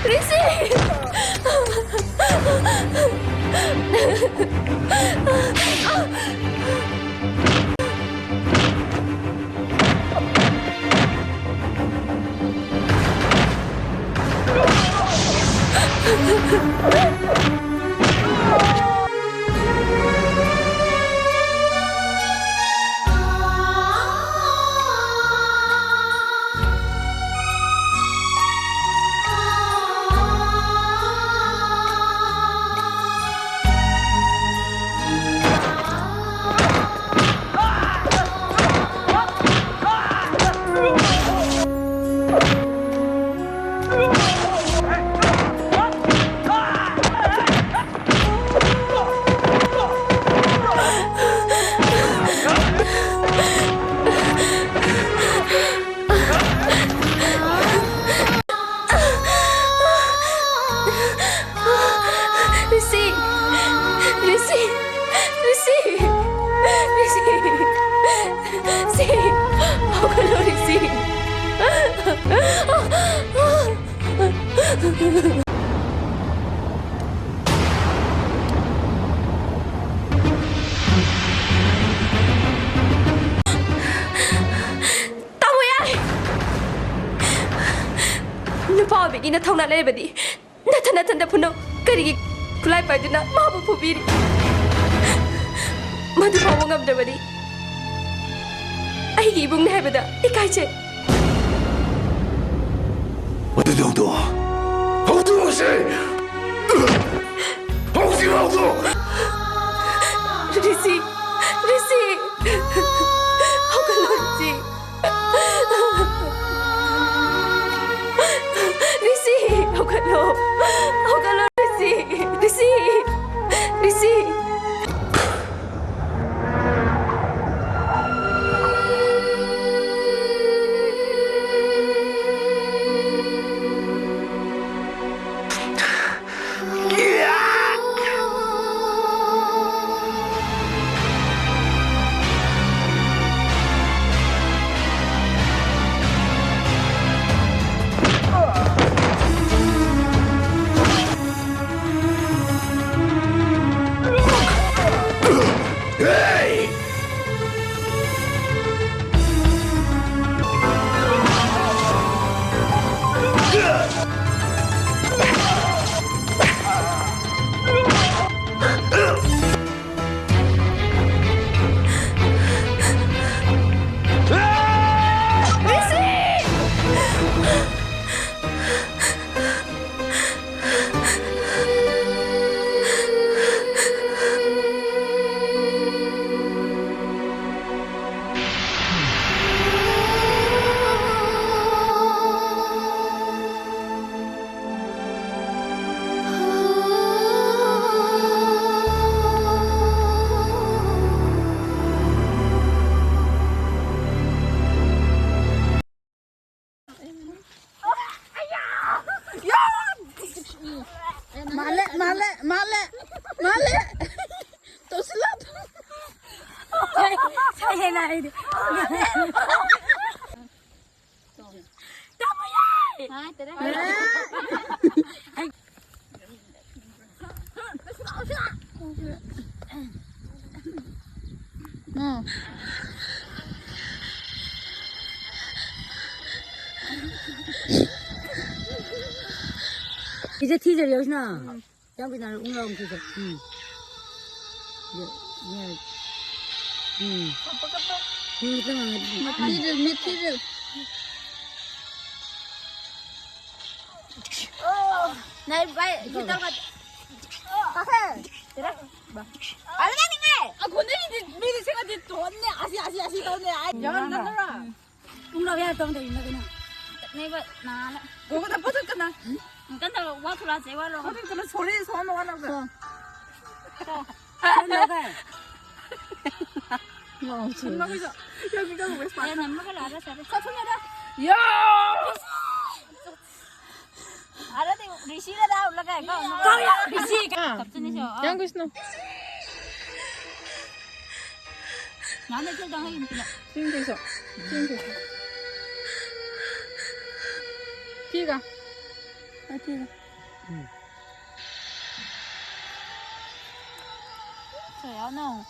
리시! 이 나타나 레베디 나타나탄다 분노 그리기 굴라이 빠이드나 마부 부비리 마두 바봉 감자버디 아이기 이북나 해보다 이까이제 어디 정도 어디 오시 어디 와도 리시 허글로리지 호갈로 리시 말래 또 슬라도 잘 나이데 이제 티저 여기나 여기 나를 웅라웅 티저 티저 날 빨리 기다려 가세 그래 알라니네 아 고내미 미리 제가 좋네 아시 좋네 jangan nara 웅라야 동대 있나 그냥 내가 나라 gua kata potong kena 근데 와투라 제와로 potong kena sore sono wana gua 손나가 bisa 여기 가고 왜 야 남마가 알아서 사촌이다 ya 알아대 리시가 올라가 이거 거야 리시가 갑자기셔 yang guys no 나는 저 당하긴 sini guys sini tiga 这要弄。